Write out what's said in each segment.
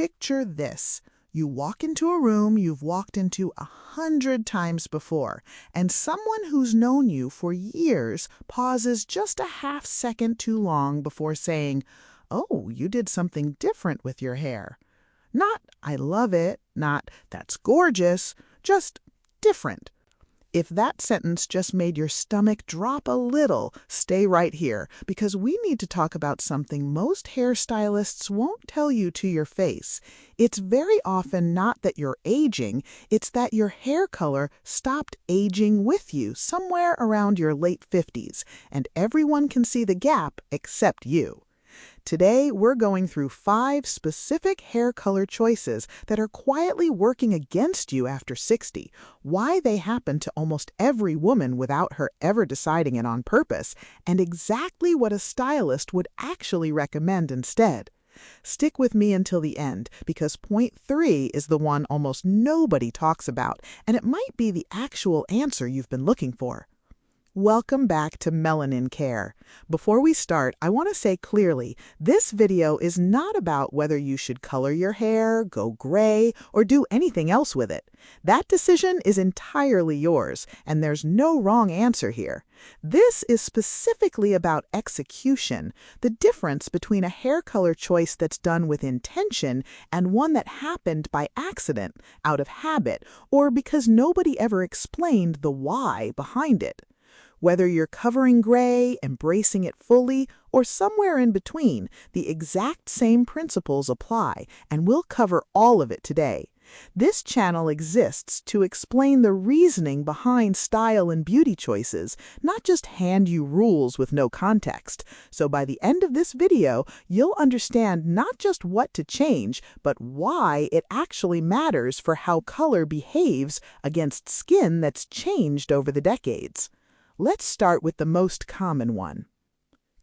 Picture this. You walk into a room you've walked into 100 times before, and someone who's known you for years pauses just a half second too long before saying, "Oh, you did something different with your hair." Not, "I love it," not, "That's gorgeous," just different. If that sentence just made your stomach drop a little, stay right here, because we need to talk about something most hairstylists won't tell you to your face. It's very often not that you're aging, it's that your hair color stopped aging with you somewhere around your late 50s, and everyone can see the gap except you. Today, we're going through 5 specific hair color choices that are quietly working against you after 60, why they happen to almost every woman without her ever deciding it on purpose, and exactly what a stylist would actually recommend instead. Stick with me until the end, because point 3 is the one almost nobody talks about, and it might be the actual answer you've been looking for. Welcome back to Melanin Care. Before we start, I want to say clearly, this video is not about whether you should color your hair, go gray, or do anything else with it. That decision is entirely yours, and there's no wrong answer here. This is specifically about execution, the difference between a hair color choice that's done with intention and one that happened by accident, out of habit, or because nobody ever explained the why behind it. Whether you're covering gray, embracing it fully, or somewhere in between, the exact same principles apply, and we'll cover all of it today. This channel exists to explain the reasoning behind style and beauty choices, not just hand you rules with no context. So by the end of this video, you'll understand not just what to change, but why it actually matters for how color behaves against skin that's changed over the decades. Let's start with the most common one.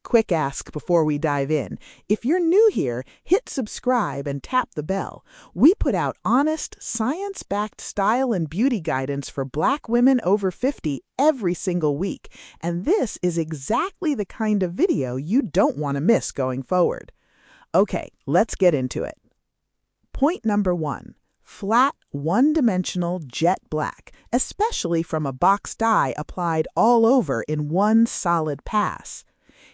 Quick ask before we dive in. If you're new here, hit subscribe and tap the bell. We put out honest, science-backed style and beauty guidance for Black women over 50 every single week, and this is exactly the kind of video you don't want to miss going forward. Okay, let's get into it. Point number 1. Flat, one-dimensional jet black, especially from a box dye applied all over in one solid pass.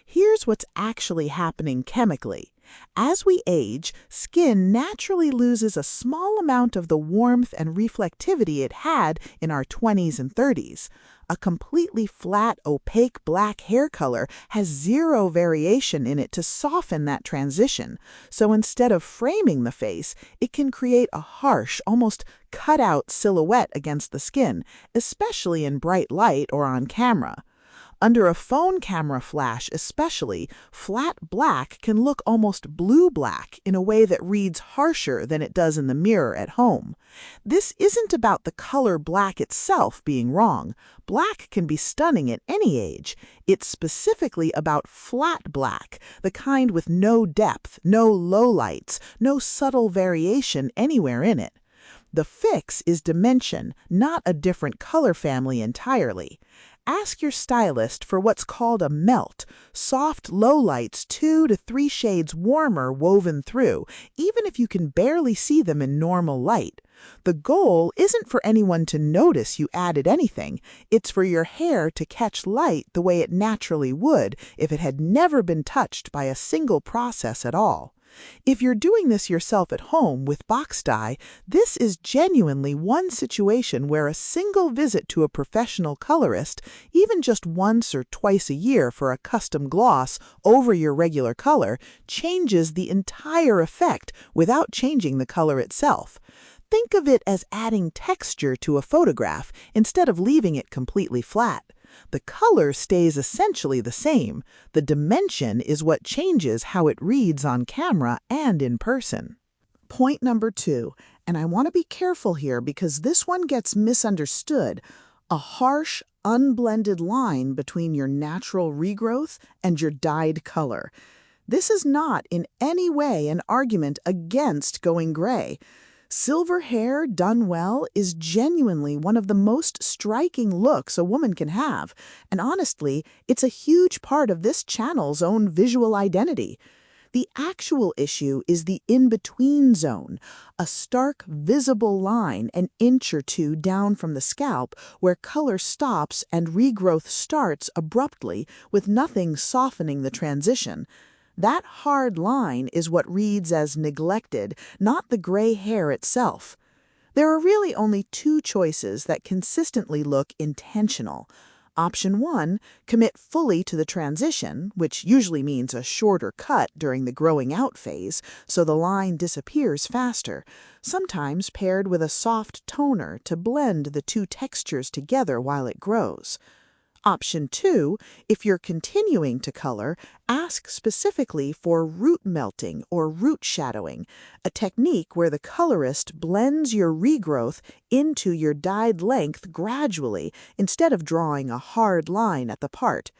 Here's what's actually happening chemically. As we age, skin naturally loses a small amount of the warmth and reflectivity it had in our 20s and 30s. A completely flat, opaque black hair color has zero variation in it to soften that transition. So instead of framing the face, it can create a harsh, almost cut-out silhouette against the skin, especially in bright light or on camera. Under a phone camera flash especially, flat black can look almost blue-black in a way that reads harsher than it does in the mirror at home. This isn't about the color black itself being wrong. Black can be stunning at any age. It's specifically about flat black, the kind with no depth, no lowlights, no subtle variation anywhere in it. The fix is dimension, not a different color family entirely. Ask your stylist for what's called a melt, soft lowlights 2 to 3 shades warmer woven through, even if you can barely see them in normal light. The goal isn't for anyone to notice you added anything. It's for your hair to catch light the way it naturally would if it had never been touched by a single process at all. If you're doing this yourself at home with box dye, this is genuinely one situation where a single visit to a professional colorist, even just once or twice a year for a custom gloss over your regular color, changes the entire effect without changing the color itself. Think of it as adding texture to a photograph instead of leaving it completely flat. The color stays essentially the same. The dimension is what changes how it reads on camera and in person. Point number 2, and I want to be careful here because this one gets misunderstood. A harsh, unblended line between your natural regrowth and your dyed color. This is not in any way an argument against going gray. Silver hair done well is genuinely one of the most striking looks a woman can have, and honestly, it's a huge part of this channel's own visual identity. The actual issue is the in-between zone, a stark, visible line an inch or two down from the scalp where color stops and regrowth starts abruptly with nothing softening the transition. That hard line is what reads as neglected, not the gray hair itself. There are really only two choices that consistently look intentional. Option 1, commit fully to the transition, which usually means a shorter cut during the growing out phase, so the line disappears faster, sometimes paired with a soft toner to blend the two textures together while it grows. Option 2, if you're continuing to color, ask specifically for root melting or root shadowing, a technique where the colorist blends your regrowth into your dyed length gradually instead of drawing a hard line at the part.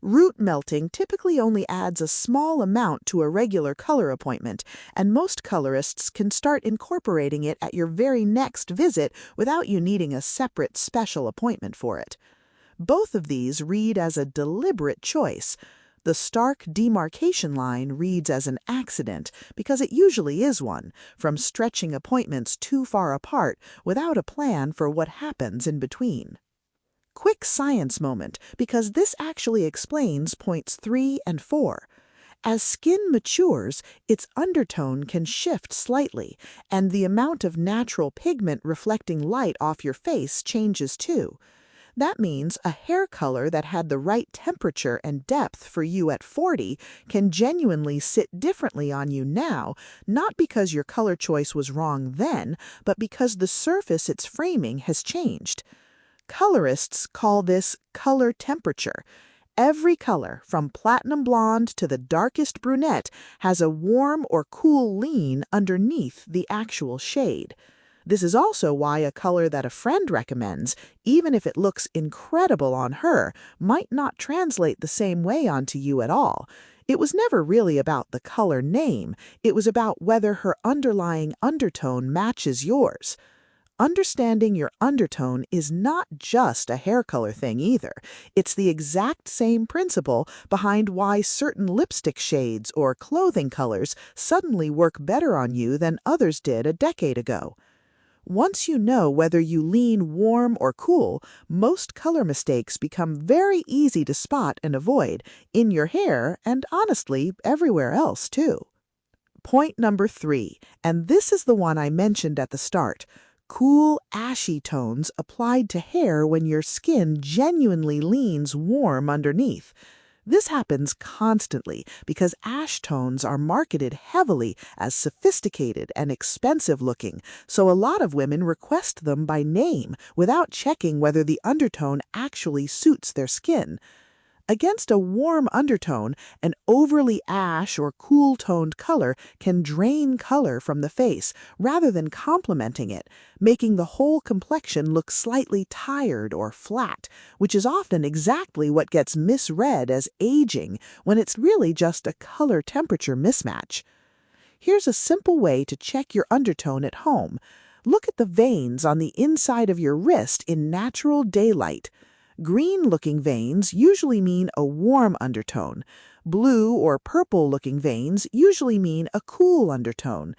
Root melting typically only adds a small amount to a regular color appointment, and most colorists can start incorporating it at your very next visit without you needing a separate special appointment for it. Both of these read as a deliberate choice. The stark demarcation line reads as an accident, because it usually is one, from stretching appointments too far apart without a plan for what happens in between. Quick science moment, because this actually explains points 3 and 4. As skin matures, its undertone can shift slightly, and the amount of natural pigment reflecting light off your face changes too. That means a hair color that had the right temperature and depth for you at 40 can genuinely sit differently on you now, not because your color choice was wrong then, but because the surface it's framing has changed. Colorists call this color temperature. Every color, from platinum blonde to the darkest brunette, has a warm or cool lean underneath the actual shade. This is also why a color that a friend recommends, even if it looks incredible on her, might not translate the same way onto you at all. It was never really about the color name, it was about whether her underlying undertone matches yours. Understanding your undertone is not just a hair color thing either. It's the exact same principle behind why certain lipstick shades or clothing colors suddenly work better on you than others did a decade ago. Once you know whether you lean warm or cool, most color mistakes become very easy to spot and avoid, in your hair and honestly everywhere else too. Point number 3, and this is the one I mentioned at the start. Cool, ashy tones applied to hair when your skin genuinely leans warm underneath. This happens constantly because ash tones are marketed heavily as sophisticated and expensive looking, so a lot of women request them by name without checking whether the undertone actually suits their skin. Against a warm undertone, an overly ash or cool-toned color can drain color from the face rather than complementing it, making the whole complexion look slightly tired or flat, which is often exactly what gets misread as aging when it's really just a color temperature mismatch. Here's a simple way to check your undertone at home. Look at the veins on the inside of your wrist in natural daylight. Green-looking veins usually mean a warm undertone. Blue or purple-looking veins usually mean a cool undertone.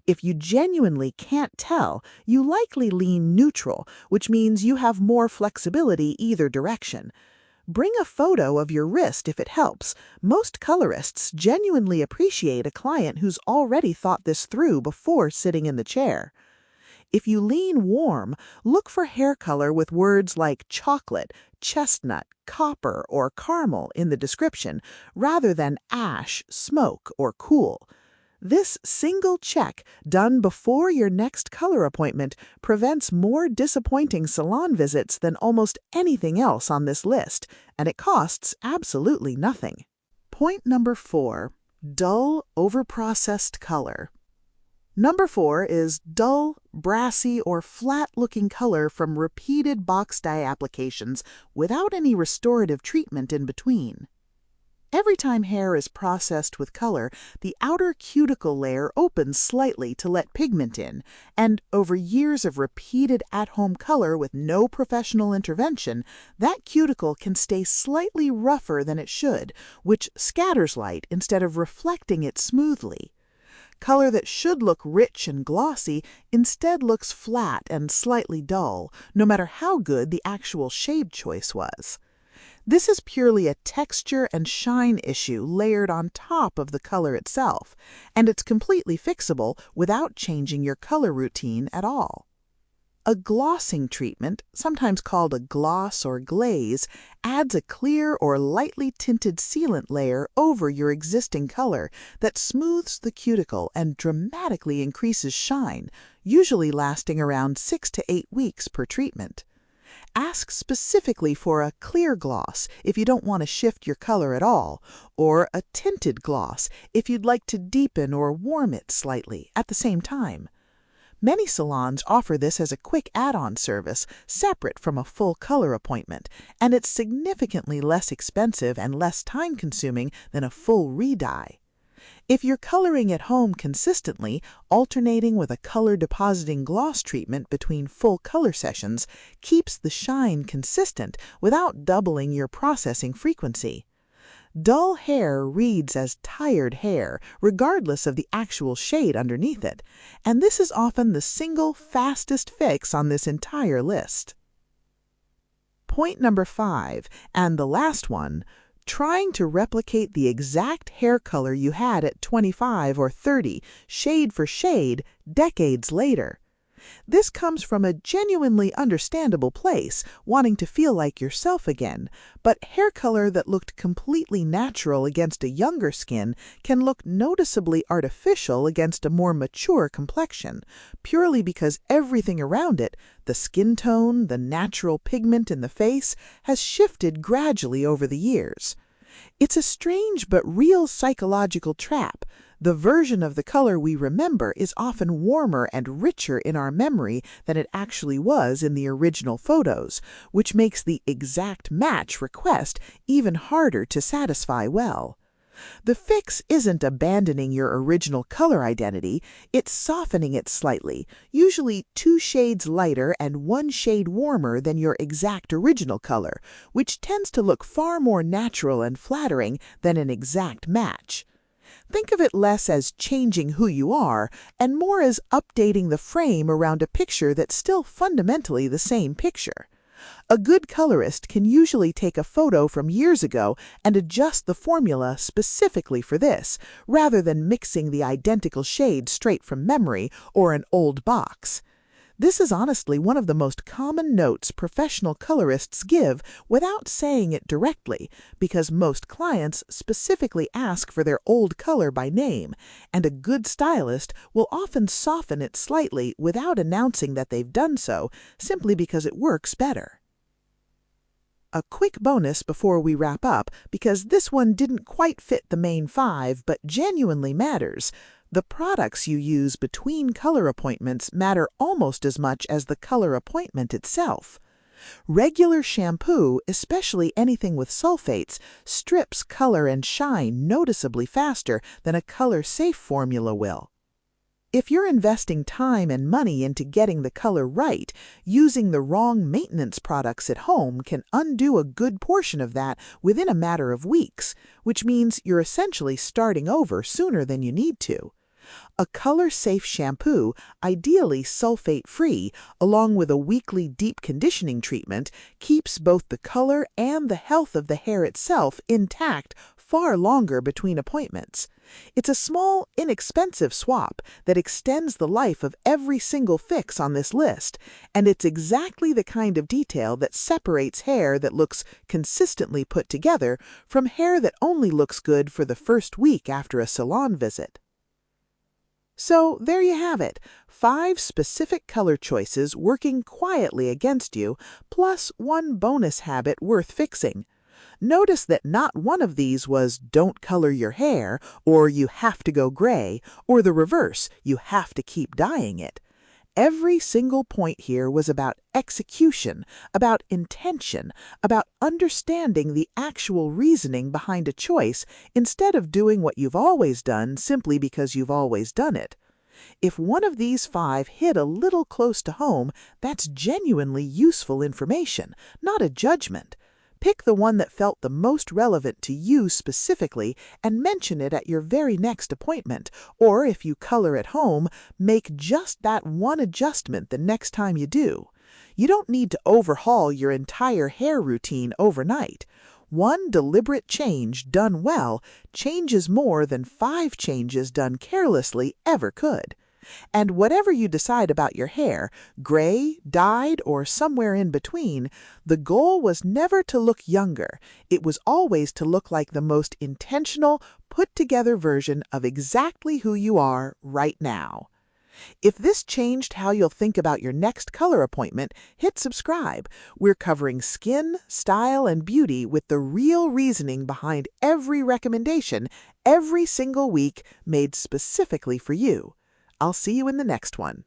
If you genuinely can't tell, you likely lean neutral, which means you have more flexibility either direction. Bring a photo of your wrist if it helps. Most colorists genuinely appreciate a client who's already thought this through before sitting in the chair. If you lean warm, look for hair color with words like chocolate, chestnut, copper, or caramel in the description, rather than ash, smoke, or cool. This single check, done before your next color appointment, prevents more disappointing salon visits than almost anything else on this list, and it costs absolutely nothing. Point number 4, dull, overprocessed color. Number 4 is dull, brassy, or flat-looking color from repeated box dye applications without any restorative treatment in between. Every time hair is processed with color, the outer cuticle layer opens slightly to let pigment in, and over years of repeated at-home color with no professional intervention, that cuticle can stay slightly rougher than it should, which scatters light instead of reflecting it smoothly. Color that should look rich and glossy instead looks flat and slightly dull, no matter how good the actual shade choice was. This is purely a texture and shine issue layered on top of the color itself, and it's completely fixable without changing your color routine at all. A glossing treatment, sometimes called a gloss or glaze, adds a clear or lightly tinted sealant layer over your existing color that smooths the cuticle and dramatically increases shine, usually lasting around 6 to 8 weeks per treatment. Ask specifically for a clear gloss if you don't want to shift your color at all, or a tinted gloss if you'd like to deepen or warm it slightly at the same time. Many salons offer this as a quick add-on service separate from a full color appointment, and it's significantly less expensive and less time-consuming than a full re-dye. If you're coloring at home consistently, alternating with a color depositing gloss treatment between full color sessions keeps the shine consistent without doubling your processing frequency. Dull hair reads as tired hair, regardless of the actual shade underneath it, and this is often the single fastest fix on this entire list. Point number 5, and the last one, trying to replicate the exact hair color you had at 25 or 30, shade for shade, decades later. This comes from a genuinely understandable place, wanting to feel like yourself again, but hair color that looked completely natural against a younger skin can look noticeably artificial against a more mature complexion, purely because everything around it, the skin tone, the natural pigment in the face, has shifted gradually over the years. It's a strange but real psychological trap. The version of the color we remember is often warmer and richer in our memory than it actually was in the original photos, which makes the exact match request even harder to satisfy well. The fix isn't abandoning your original color identity, it's softening it slightly, usually 2 shades lighter and 1 shade warmer than your exact original color, which tends to look far more natural and flattering than an exact match. Think of it less as changing who you are and more as updating the frame around a picture that's still fundamentally the same picture. A good colorist can usually take a photo from years ago and adjust the formula specifically for this, rather than mixing the identical shade straight from memory or an old box. This is honestly one of the most common notes professional colorists give without saying it directly, because most clients specifically ask for their old color by name, and a good stylist will often soften it slightly without announcing that they've done so, simply because it works better. A quick bonus before we wrap up, because this one didn't quite fit the main 5 but genuinely matters. The products you use between color appointments matter almost as much as the color appointment itself. Regular shampoo, especially anything with sulfates, strips color and shine noticeably faster than a color-safe formula will. If you're investing time and money into getting the color right, using the wrong maintenance products at home can undo a good portion of that within a matter of weeks, which means you're essentially starting over sooner than you need to. A color-safe shampoo, ideally sulfate-free, along with a weekly deep conditioning treatment, keeps both the color and the health of the hair itself intact far longer between appointments. It's a small, inexpensive swap that extends the life of every single fix on this list, and it's exactly the kind of detail that separates hair that looks consistently put together from hair that only looks good for the first week after a salon visit. So there you have it, 5 specific color choices working quietly against you, plus 1 bonus habit worth fixing. Notice that not one of these was don't color your hair, or you have to go gray, or the reverse, you have to keep dyeing it. Every single point here was about execution, about intention, about understanding the actual reasoning behind a choice instead of doing what you've always done simply because you've always done it. If one of these 5 hit a little close to home, that's genuinely useful information, not a judgment. Pick the one that felt the most relevant to you specifically and mention it at your very next appointment, or if you color at home, make just that one adjustment the next time you do. You don't need to overhaul your entire hair routine overnight. One deliberate change done well changes more than 5 changes done carelessly ever could. And whatever you decide about your hair, gray, dyed, or somewhere in between, the goal was never to look younger. It was always to look like the most intentional, put-together version of exactly who you are right now. If this changed how you'll think about your next color appointment, hit subscribe. We're covering skin, style, and beauty with the real reasoning behind every recommendation every single week made specifically for you. I'll see you in the next one.